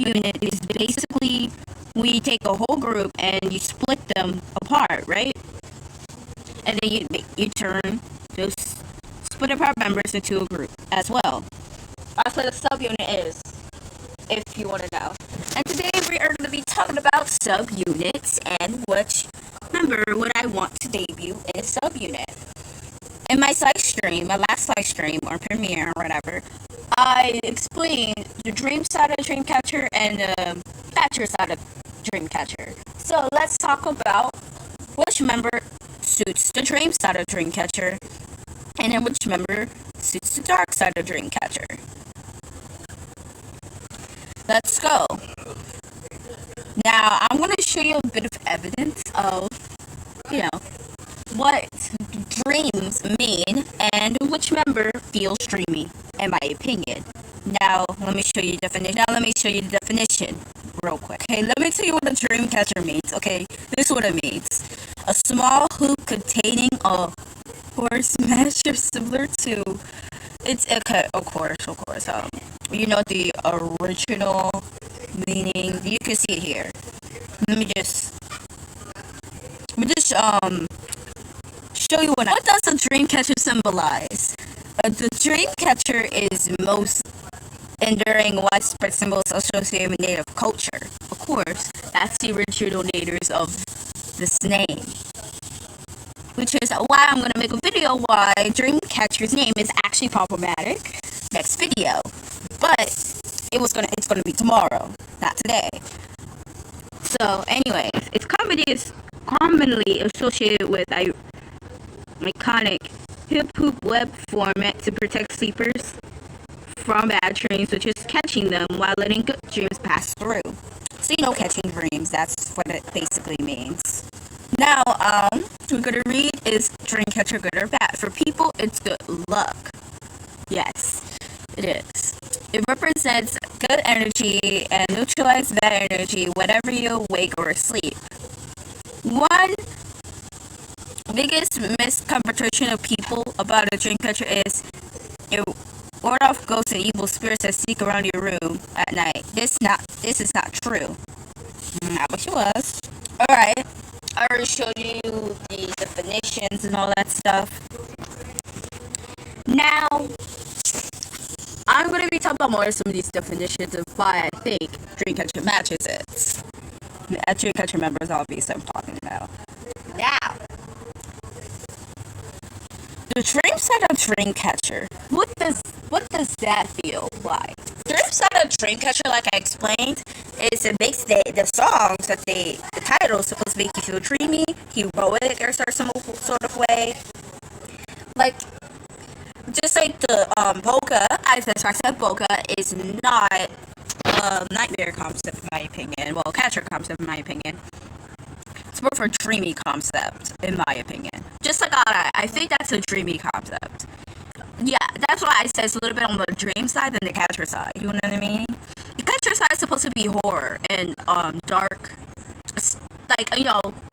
subunit is basically we take a whole group and you split them apart, right? And then you turn those split apart members into a group as well. That's what a subunit is, if you want to know. And today we are going to be talking about subunits and which member would I want to debut in a subunit. In my last live stream or premiere or whatever, I explained the dream side of Dreamcatcher and the catcher side of Dreamcatcher. So let's talk about which member suits the dream side of Dreamcatcher and then which member suits the dark side of Dreamcatcher. Let's go. Now, I'm going to show you a bit of evidence of, what dreams mean and which member feels dreamy, in my opinion. Now, let me show you the definition real quick. Okay, let me tell you what a dream catcher means. Okay, this is what it means. A small hoop containing a horse measure similar to... It's okay, of course. The original meaning. You can see it here. Let me just show you what does a dream catcher symbolize? The dream catcher is most enduring widespread symbols associated with native culture. Of course, that's the original natives of this name. Which is why I'm going to make a video why Dreamcatcher's name is actually problematic next video. But it's going to be tomorrow, not today. So, anyways, it's commonly associated with iconic hip-hop web format to protect sleepers from bad dreams, which is catching them while letting good dreams pass through. So, catching dreams, that's what it basically means. Now, we're going to read, is Dreamcatcher good or bad? For people, it's good luck. Yes, it is. It represents good energy and neutralizes bad energy whenever you awake or asleep. One biggest misconception of people about a Dreamcatcher is it ward off ghosts and evil spirits that sneak around your room at night. This is not true. I wish it was. Alright. I already showed you the definitions and all that stuff. Now, I'm going to be talking about more of some of these definitions of why I think Dreamcatcher matches it. Dreamcatcher members, obviously, I'm talking about. Now, the dream side of Dreamcatcher. What does that feel like? Dream side of Dreamcatcher, like I explained, is it makes the songs that the title is supposed to make you feel dreamy, heroic, or some sort of way. Like, just like the polka, as I said, polka is not a nightmare concept in my opinion. Well, catcher concept in my opinion. It's more for a dreamy concept in my opinion. Just like I think that's a dreamy concept. Yeah, that's why I said it's a little bit on the dream side than the catcher side. You know what I mean? The catcher side is supposed to be horror and dark,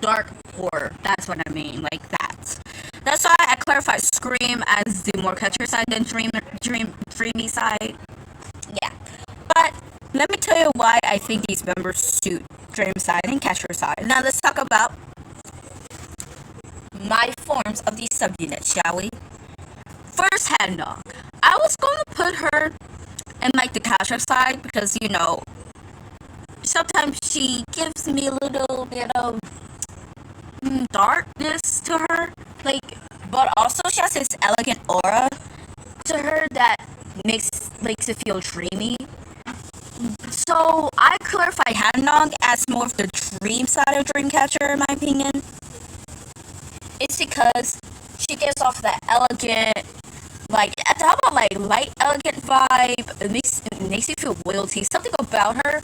dark horror. That's what I mean, like that. That's why I clarified Scream as the more catcher side than dreamy side. Yeah, but let me tell you why I think these members suit dream side and catcher side. Now let's talk about my forms of these subunits, shall we? First, Hand Dog. I was going to put her in the catcher side because sometimes she gives me a little bit of darkness to her, but also she has this elegant aura to her that makes it feel dreamy. So I clarified Hand Dog as more of the dream side of Dreamcatcher, in my opinion. It's because she gives off that elegant, light, elegant vibe. It makes you feel loyalty. Something about her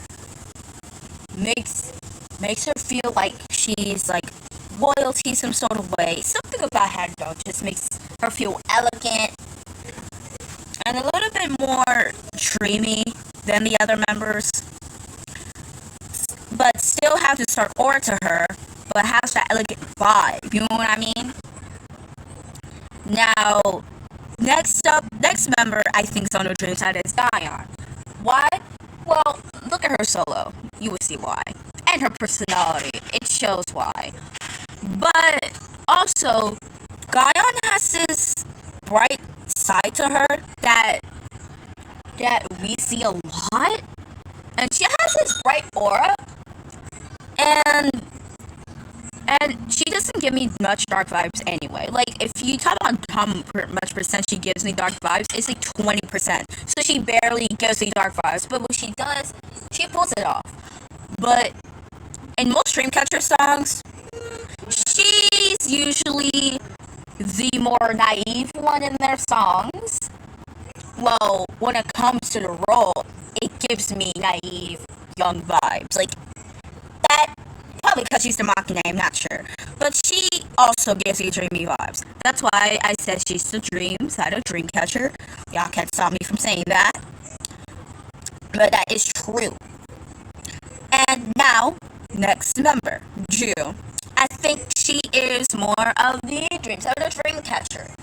makes her feel like she's loyalty some sort of way. Something about Hand Dog just makes her feel elegant and a little bit more dreamy than the other members, but still have this dark aura to her, but has that elegant vibe. You know what I mean? Now, next member I think is on the dream side is Dion. Why? Well, look at her solo, you will see why. And her personality, it shows why. But also, Gaon has this bright side to her that we see a lot. And she has this bright aura, and she doesn't give me much dark vibes anyway. Like, if you talk about how much percent she gives me dark vibes, it's like 20%. So she barely gives me dark vibes, but when she does, she pulls it off. But in most Dreamcatcher songs, she's usually the more naive one in their songs. Well, when it comes to the role, it gives me naive, young vibes. Like, that, probably because she's the Machina, I'm not sure. But she also gives me dreamy vibes. That's why I said she's the dream side of Dreamcatcher. Y'all can't stop me from saying that. But that is true. And now, next member, Ju. I think she is more of the dream side of the Dreamcatcher.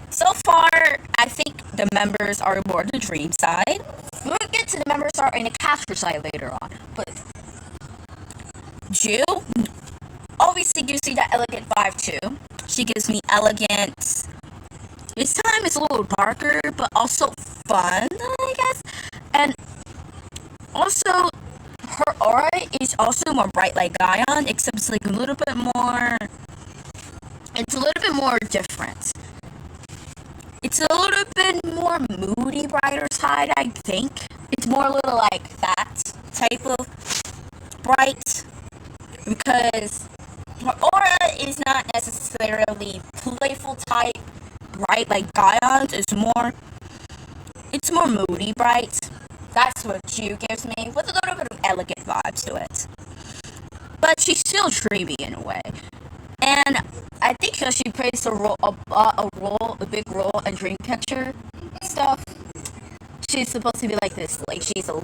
So far, I think the members are more the dream side. We'll get to the members are in the catcher side later on. But Ju, obviously you see that elegant vibe too. She gives me elegant. This time it's a little darker, but also fun, I guess. And also, her aura is also more bright like Gaon, except it's like a little bit more. It's a little bit more different. It's a little bit more moody, brighter side, I think. It's more a little like that type of bright. Because her aura is not necessarily playful type bright like Gaion's. It's more moody bright. That's what Ju gives me, with a little bit of elegant vibes to it. But she's still dreamy in a way. And I think because she plays a big role in Dreamcatcher stuff, she's supposed to be like this. Like, she's the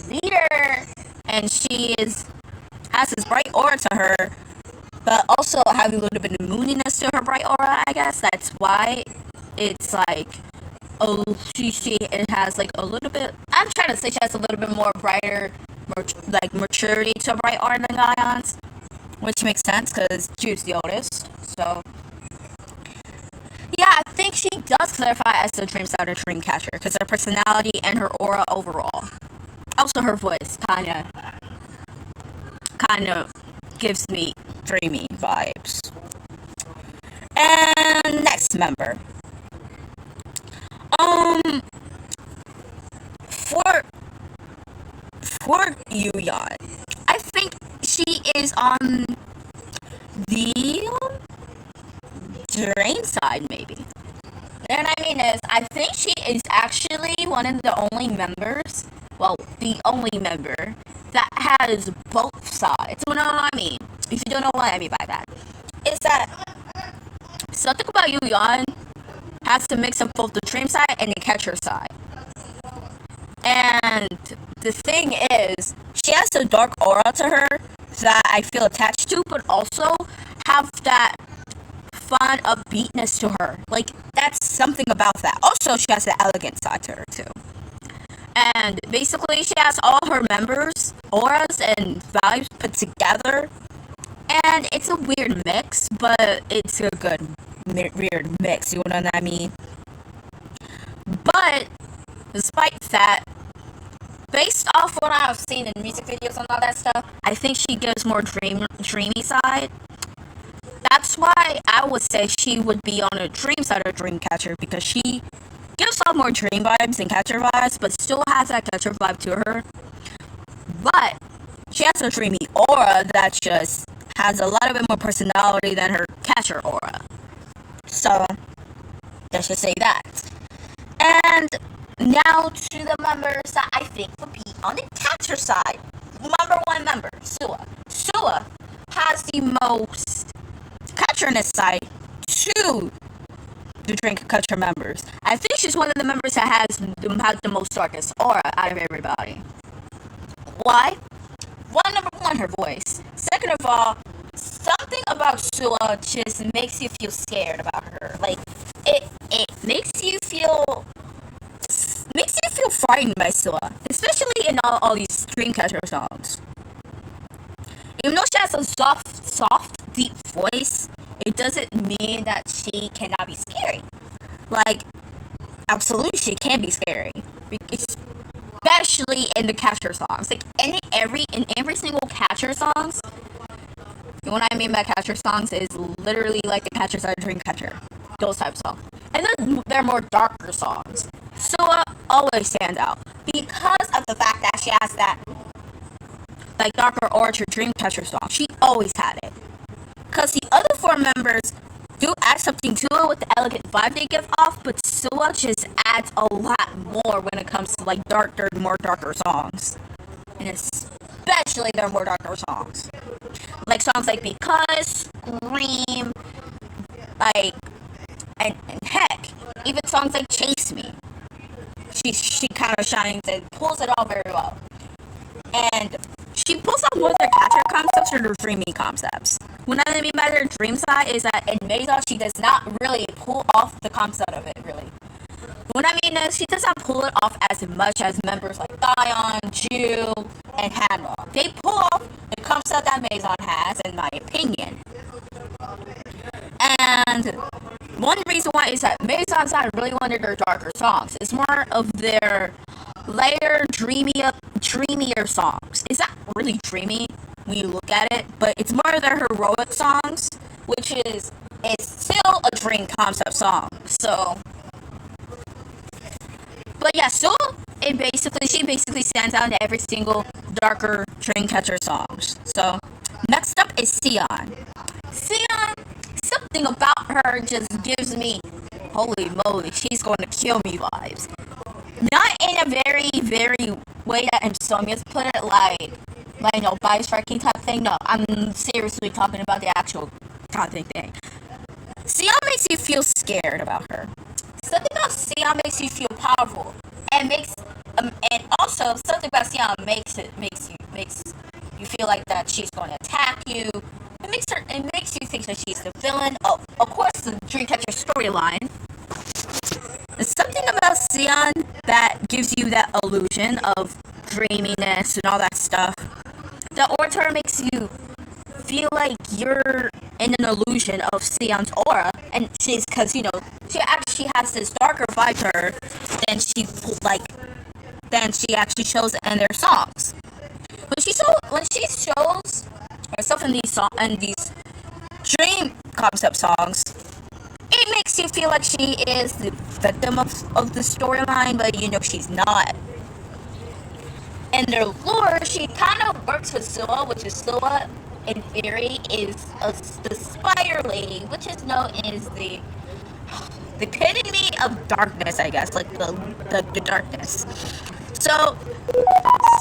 leader, and has this bright aura to her, but also having a little bit of moodiness to her bright aura. I guess that's why it's like, it has like a little bit. I'm trying to say she has a little bit more brighter, maturity to her bright aura than Gaion's. Which makes sense, because Ju's the oldest, so. Yeah, I think she does clarify as the dream side of Dreamcatcher, because her personality and her aura overall. Also, her voice kind of gives me dreamy vibes. And next member. For Yuyeon, I think she is on the dream side, maybe. And I mean is, I think she is actually one of the only members, well, the only member that has both sides. You know what I mean? If you don't know what I mean by that, is that something about Yuyeon has to mix up both the dream side and the catcher side. And the thing is, she has a dark aura to her that I feel attached to, but also have that fun upbeatness to her. Like, that's something about that. Also, she has the elegant side to her too. And basically, she has all her members, auras, and vibes put together. And it's a weird mix, but it's a good weird mix, you know what I mean? But despite that, based off what I've seen in music videos and all that stuff, I think she gives more dreamy side. That's why I would say she would be on a dream side of Dreamcatcher, because she gives off more dream vibes and catcher vibes, but still has that catcher vibe to her. But she has a dreamy aura that just has a lot of bit more personality than her catcher aura. So, let's just say that. And now to the members that I think would be on the catcher side. Number one member, Suwa. Suwa has the most catcherness side to the Dreamcatcher members. I think she's one of the members that has the most darkest aura out of everybody. Why? Number one, her voice. Second of all, something about Suwa just makes you feel scared about her. Like, it makes you feel frightened by Scylla, especially in all these Dreamcatcher songs. Even though she has a soft, deep voice, it doesn't mean that she cannot be scary. Like, absolutely, she can be scary. Especially in the Catcher songs. Like, in every single Catcher songs, what I mean by Catcher songs is literally like the Catcher side of Dreamcatcher. Those types of songs. And then they're more darker songs. Scylla always stands out because of the fact that she has that like darker Orchard Dreamcatcher song. She always had it. Because the other four members do add something to it with the elegant vibe they give off, but Scylla just adds a lot more when it comes to like more darker songs. And especially their more darker songs. Like songs like Because, Scream, like, and heck, even songs like Chase Me. She kind of shines and pulls it off very well. And she pulls off both their Catcher concepts or their dreamy concepts. What I mean by their dream side is that in Maison, she does not really pull off the concept of it, really. What I mean is, she does not pull it off as much as members like Dion, Jew, and Hannah. They pull off the concept that Maison has, in my opinion. And one reason why is that Maison's not really one of their darker songs. It's more of their later, dreamier songs. It's not really dreamy when you look at it, but it's more of their heroic songs, which is still a dream concept song. So, but yeah, so she basically stands out in every single darker Dreamcatcher songs. So, next up is Sion. Sion, something about her just gives me, holy moly, she's going to kill me vibes. Not in a very, very way that Insomnia's put it, like bias striking type thing. No, I'm seriously talking about the actual content thing. Sion makes you feel scared about her. Something about Sion makes you feel powerful, and also something about Sion makes you feel like that she's going to attack you. It makes you think that she's the villain. Oh, of course, the Dreamcatcher storyline. There's something about Sion that gives you that illusion of dreaminess and all that stuff. The orator makes you feel like you're in an illusion of Sion's aura, and she's because she actually has this darker vibe to her than she actually shows in their songs. When she shows herself in these dream concept songs, it makes you feel like she is the victim of the storyline, but she's not. In their lore, she kind of works with Scylla, which is Scylla, in theory, is the Spider Lady, which is known as the epitome of darkness, I guess, like the darkness. So,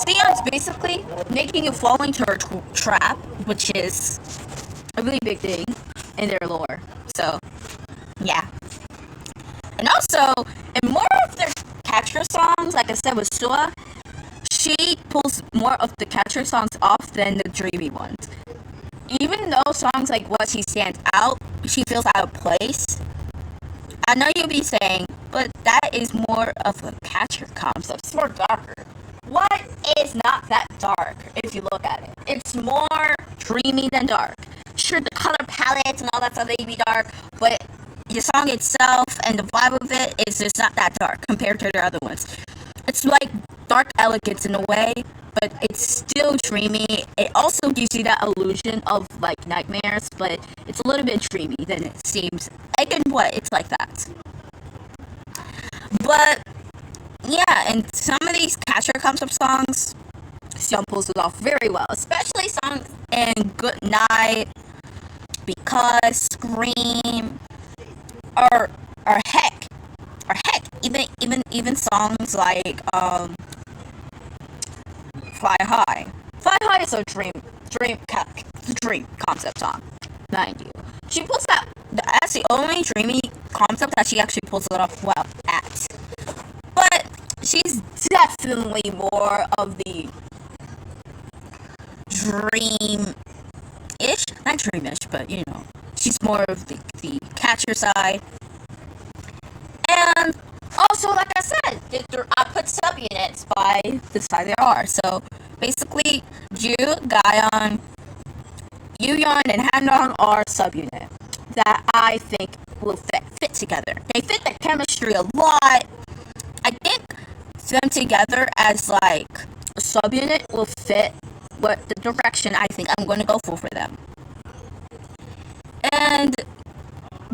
Sion's basically making you fall into her trap, which is a really big thing in their lore. So, yeah. And also, in more of their Catcher songs, like I said with Scylla, she pulls more of the Catcher songs off than the dreamy ones. Even though songs like What She Stands Out, she feels out of place. I know you'll be saying, but that is more of a Catcher concept. It's more darker. What is not that dark if you look at it? It's more dreamy than dark. Sure, the color palettes and all that stuff may be dark, but the song itself and the vibe of it is just not that dark compared to the other ones. It's like dark elegance in a way, but it's still dreamy. It also gives you that illusion of like nightmares, but it's a little bit dreamy than it seems. Again, it's like that. But yeah, and some of these Catcher concept songs, Sion pulls it off very well, especially songs in Good Night, Because, Scream, or heck, even songs like Fly High. Fly High is a dream concept song, mind you. She pulls that's the only dreamy concept that she actually pulls it off well at. But she's definitely more of the dream-ish, not dreamish, but she's more of the Catcher side. And also, like I said, I put subunits by the side they are. So basically, Ju, Gaion, Yuyeon, and Handong are subunit that I think will fit together. They fit the chemistry a lot. I think them together as like a subunit will fit what the direction I think I'm going to go for them. And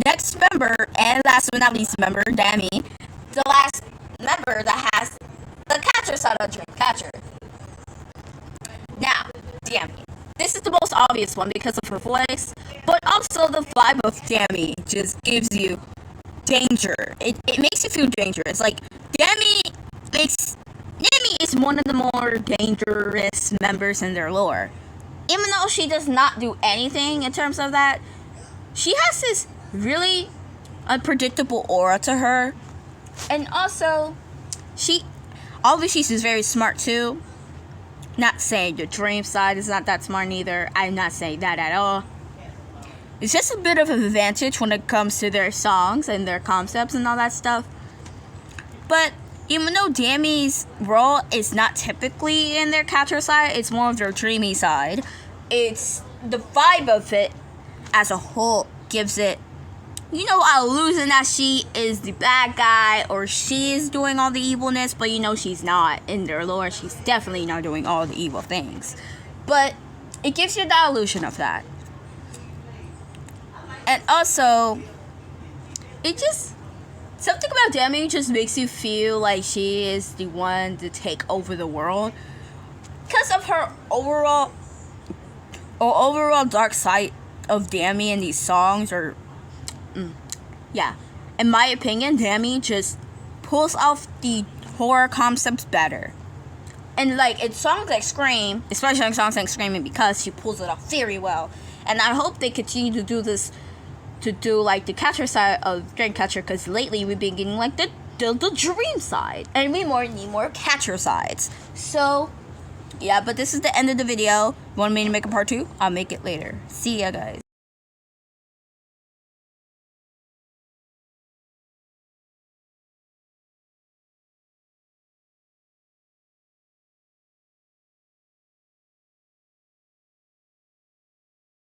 next member, and last but not least member, Dami, the last member that has the catcher side of Dreamcatcher. Now, Dami. This is the most obvious one because of her voice, but also the vibe of Dami just gives you danger. It makes you feel dangerous. Like, Dami is one of the more dangerous members in their lore. Even though she does not do anything in terms of that, she has this really unpredictable aura to her. And also, obviously she's very smart too. Not saying the dream side is not that smart either. I'm not saying that at all. It's just a bit of an advantage when it comes to their songs and their concepts and all that stuff. But even though Dami's role is not typically in their catcher side, it's more of their dreamy side. It's the vibe of it as a whole gives it, a illusion that she is the bad guy or she is doing all the evilness, but she's not. In their lore, she's definitely not doing all the evil things. But it gives you the illusion of that. And also, something about Dami just makes you feel like she is the one to take over the world. Because of her overall dark side of Dami in these songs, in my opinion, Dami just pulls off the horror concepts better. And like in songs like Scream, especially in songs like Screaming, because she pulls it off very well. And I hope they continue to do this, to do like the catcher side of Dreamcatcher, because lately we've been getting like the dream side, and we need more catcher sides. So yeah, but this is the end of the video. Want me to make a part 2? I'll make it later. See ya, guys.